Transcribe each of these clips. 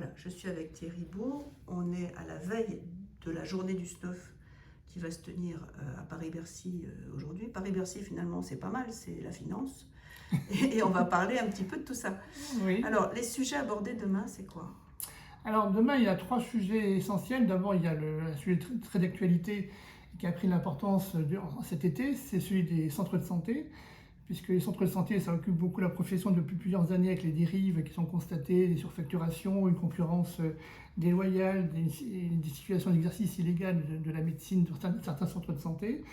Voilà, je suis avec Thierry Bourg. On est à la veille de la journée du SNOF qui va se tenir à Paris-Bercy aujourd'hui. Paris-Bercy, finalement, c'est pas mal, c'est la finance. Et on va parler un petit peu de tout ça. Oui. Alors, les sujets abordés demain, c'est quoi? Alors demain, il y a trois sujets essentiels. D'abord, il y a un sujet très d'actualité qui a pris l'importance cet été, c'est celui des centres de santé, puisque les centres de santé, ça occupe beaucoup la profession depuis plusieurs années avec les dérives qui sont constatées, des surfacturations, une concurrence déloyale, des situations d'exercice illégal de la médecine dans certains centres de santé.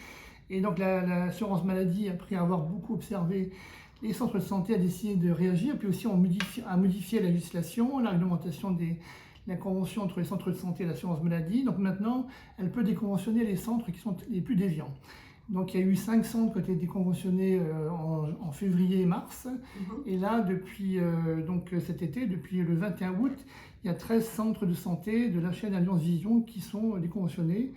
Et donc l'assurance maladie, après avoir beaucoup observé les centres de santé, a décidé de réagir, puis aussi a modifié la législation, la réglementation la convention entre les centres de santé et l'assurance maladie. Donc maintenant, elle peut déconventionner les centres qui sont les plus déviants. Donc il y a eu 5 centres qui ont été déconventionnés en février et mars. Et là, depuis cet été, depuis le 21 août, il y a 13 centres de santé de la chaîne Alliance Vision qui sont déconventionnés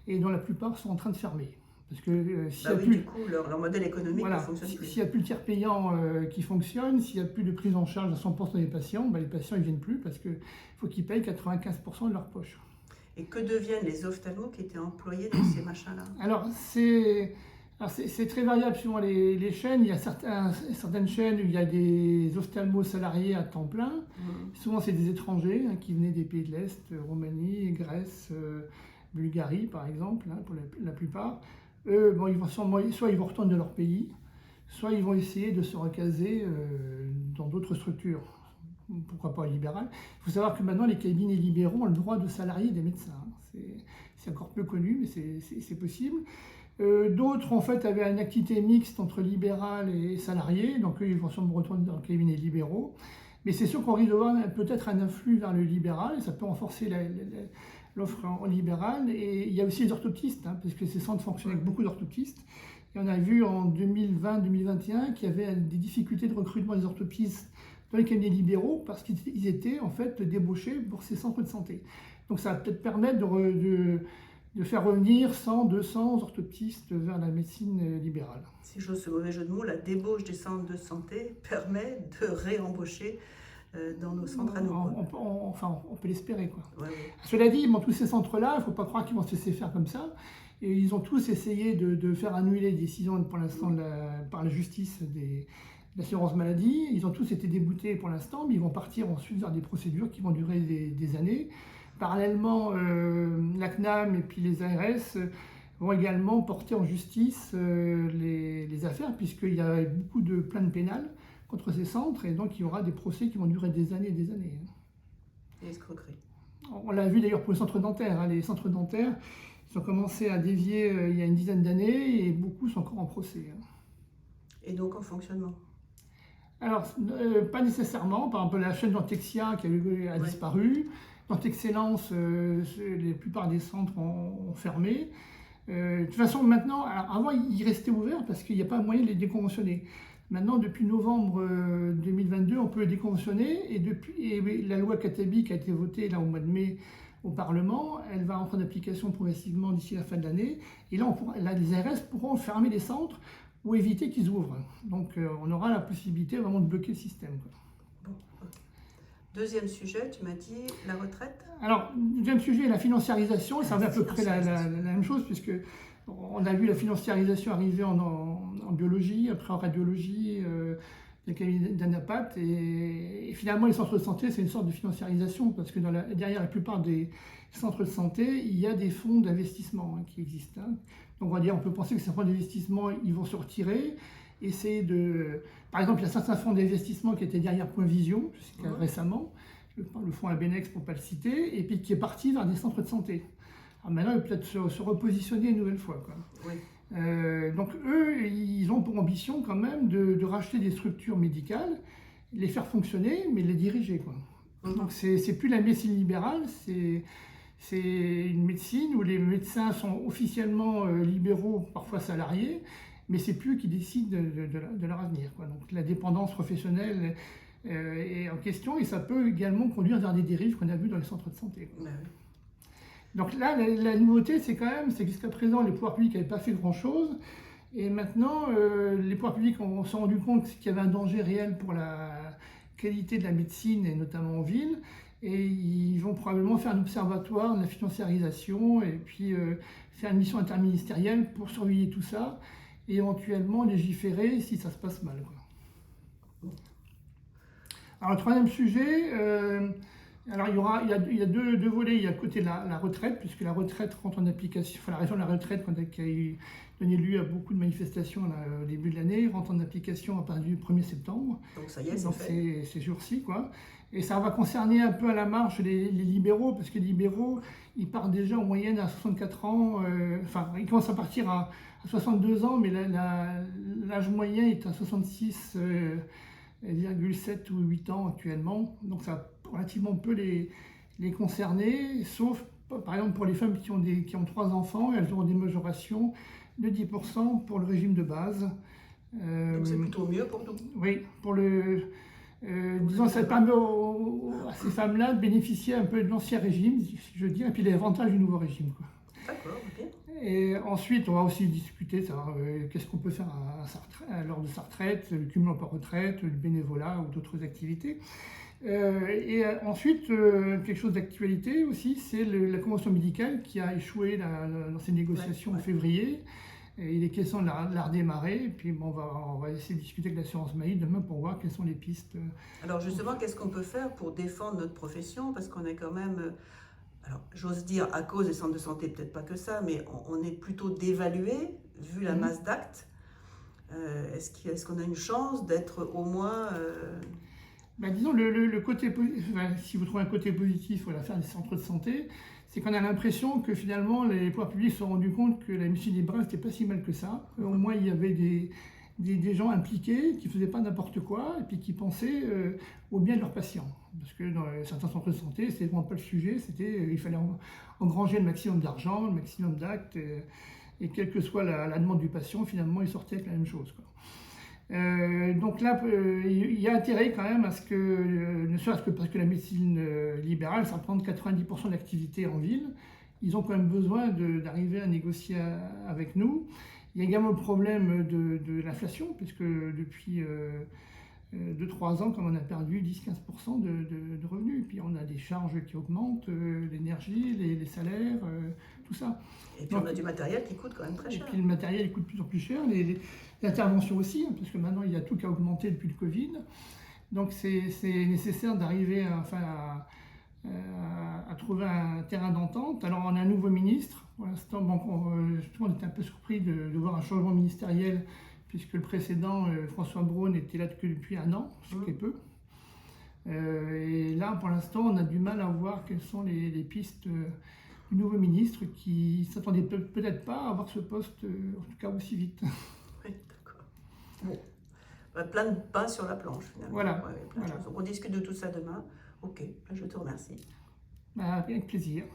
et dont la plupart sont en train de fermer. Parce que du coup, leur modèle économique ne fonctionne plus. S'il n'y a plus de tiers payant qui fonctionne, s'il n'y a plus de prise en charge à 100% des patients, les patients ne viennent plus parce qu'il faut qu'ils payent 95% de leur poche. Et que deviennent les ophtalmos qui étaient employés dans ces machins-là? Alors, c'est très variable suivant les chaînes. Il y a certaines chaînes où il y a des ophtalmos salariés à temps plein. Souvent, c'est des étrangers qui venaient des pays de l'Est, Roumanie, Grèce, Bulgarie, par exemple, pour la plupart. Eux, soit ils vont retourner dans leur pays, soit ils vont essayer de se recaser dans d'autres structures. Pourquoi pas libérales. Il faut savoir que maintenant, les cabinets libéraux ont le droit de salarier des médecins. C'est encore peu connu, mais c'est possible. D'autres, en fait, avaient une activité mixte entre libéral et salarié, donc eux, ils vont sûrement retourner dans les cabinets libéraux. Mais c'est sûr qu'on risque de voir peut-être un influx vers le libéral, et ça peut renforcer l'offre en libéral. Et il y a aussi les orthoptistes, parce que ces centres fonctionnent avec beaucoup d'orthoptistes. Et on a vu en 2020-2021 qu'il y avait des difficultés de recrutement des orthoptistes dans les cabinets libéraux parce qu'ils étaient en fait débauchés pour ces centres de santé. Donc ça va peut-être permettre de faire revenir 100, 200 orthoptistes vers la médecine libérale. Si j'ose ce mauvais jeu de mots, la débauche des centres de santé permet de réembaucher dans nos centres à nous. On peut l'espérer, quoi. Ouais. Cela dit, tous ces centres-là, il ne faut pas croire qu'ils vont se laisser faire comme ça. Et ils ont tous essayé de faire annuler les décisions pour l'instant par la justice de l'assurance maladie. Ils ont tous été déboutés pour l'instant, mais ils vont partir ensuite vers des procédures qui vont durer des années. Parallèlement, la CNAM et puis les ARS vont également porter en justice les affaires, puisqu'il y a beaucoup de plaintes pénales contre ces centres, et donc il y aura des procès qui vont durer des années et des années. Et escroquerie. On l'a vu d'ailleurs pour les centres dentaires. Les centres dentaires, ils ont commencé à dévier il y a une dizaine d'années, et beaucoup sont encore en procès. Et donc en fonctionnement? Alors, pas nécessairement. Par exemple, la chaîne Dentexia a disparu. Dentexcellence, la plupart des centres ont fermé. De toute façon, maintenant, avant, ils restaient ouverts parce qu'il n'y a pas moyen de les déconventionner. Maintenant, depuis novembre 2022, on peut les déconventionner. Et la loi Katabi qui a été votée là, au mois de mai au Parlement, elle va entrer en application progressivement d'ici la fin de l'année. Et là, les ARS pourront fermer les centres ou éviter qu'ils ouvrent. Donc, on aura la possibilité vraiment de bloquer le système, quoi. Bon, ok. Deuxième sujet, tu m'as dit la retraite. Alors, deuxième sujet, la financiarisation. Ça revient à peu près la même chose, puisque on a vu la financiarisation arriver en biologie, après en radiologie, les cabinets d'Anapat. Et finalement, les centres de santé, c'est une sorte de financiarisation, parce que derrière la plupart des centres de santé, il y a des fonds d'investissement qui existent. Donc, on peut penser que ces fonds d'investissement, ils vont se retirer. Par exemple, il y a certains fonds d'investissement qui étaient derrière Point Vision, jusqu'à récemment, le fonds Abenex pour ne pas le citer, et puis qui est parti vers des centres de santé. Alors maintenant, il peut peut-être se repositionner une nouvelle fois, quoi. Oui. Donc eux, ils ont pour ambition quand même de racheter des structures médicales, les faire fonctionner, mais les diriger, quoi. Donc c'est plus la médecine libérale, c'est une médecine où les médecins sont officiellement libéraux, parfois salariés, mais c'est plus eux qui décident de leur avenir, quoi. Donc la dépendance professionnelle est en question, et ça peut également conduire vers des dérives qu'on a vues dans les centres de santé, quoi. Donc là, la nouveauté, c'est que jusqu'à présent, les pouvoirs publics n'avaient pas fait grand-chose, et maintenant, les pouvoirs publics se sont rendus compte qu'il y avait un danger réel pour la qualité de la médecine, et notamment en ville, Et ils vont probablement faire un observatoire de la financiarisation et puis faire une mission interministérielle pour surveiller tout ça et éventuellement légiférer si ça se passe mal, quoi. Alors le troisième sujet, alors il y a deux volets. Il y a le côté de la retraite, puisque la retraite rentre en application, enfin la réforme de la retraite qui a donné lieu à beaucoup de manifestations là, au début de l'année, rentre en application à partir du 1er septembre. Donc ça y est, Donc c'est fait. c'est jours-ci, quoi. Et ça va concerner un peu à la marge les libéraux, parce que les libéraux, ils partent déjà en moyenne à 64 ans, enfin ils commencent à partir à 62 ans, mais l'âge moyen est à 66,7 ou 8 ans actuellement. Donc ça relativement peu les concerner, sauf par exemple pour les femmes qui ont 3 enfants, elles auront des majorations de 10% pour le régime de base. Donc c'est plutôt mieux pour nous. Oui, disons, ça permet à ces femmes-là de bénéficier un peu de l'ancien régime, si je veux dire, et puis les avantages du nouveau régime, quoi. D'accord, ok. Et ensuite, on va aussi discuter, savoir qu'est-ce qu'on peut faire lors de sa retraite, le cumul emploi-retraite, le bénévolat ou d'autres activités. Ensuite, quelque chose d'actualité aussi, c'est la convention médicale qui a échoué dans ces négociations en février. Et il est question de la redémarrer. Et puis bon, on va essayer de discuter avec l'assurance maladie demain pour voir quelles sont les pistes. Alors justement, qu'est-ce qu'on peut faire pour défendre notre profession? Parce qu'on est quand même, alors j'ose dire à cause des centres de santé, peut-être pas que ça, mais on est plutôt dévalué vu la masse d'actes. Est-ce qu'on a une chance d'être au moins... Disons, le côté, si vous trouvez un côté positif à l'affaire des centres de santé, c'est qu'on a l'impression que finalement les pouvoirs publics se sont rendus compte que la médecine libérale n'était pas si mal que ça. Au moins il y avait des gens impliqués qui ne faisaient pas n'importe quoi et puis qui pensaient au bien de leurs patients. Parce que dans certains centres de santé, c'était vraiment pas le sujet, il fallait engranger le maximum d'argent, le maximum d'actes, et quelle que soit la demande du patient, finalement il sortait avec la même chose, quoi. Donc là, il y a intérêt quand même à ce que, ne serait-ce que parce que la médecine libérale, ça représente 90% de l'activité en ville, ils ont quand même besoin d'arriver à négocier avec nous. Il y a également le problème de l'inflation, puisque depuis 2-3 ans, comme on a perdu 10-15% de revenus, et puis on a des charges qui augmentent, l'énergie, les salaires, tout ça. Et puis on a du matériel qui coûte quand même très cher. Et puis le matériel il coûte de plus en plus cher, l'intervention aussi, hein, parce que maintenant il y a tout qui a augmenté depuis le Covid. Donc c'est nécessaire d'arriver à trouver un terrain d'entente. Alors on a un nouveau ministre. Pour l'instant, on était un peu surpris de voir un changement ministériel, puisque le précédent, François Braun, était là que depuis 1 an, ce qui est peu. Et là, pour l'instant, on a du mal à voir quelles sont les pistes du nouveau ministre qui ne s'attendait peut-être pas à avoir ce poste, en tout cas aussi vite. Oui, d'accord. Bon. Plein de pain sur la planche, finalement. Voilà. Ouais, plein de choses. Donc, on discute de tout ça demain. Ok, je te remercie. Avec plaisir.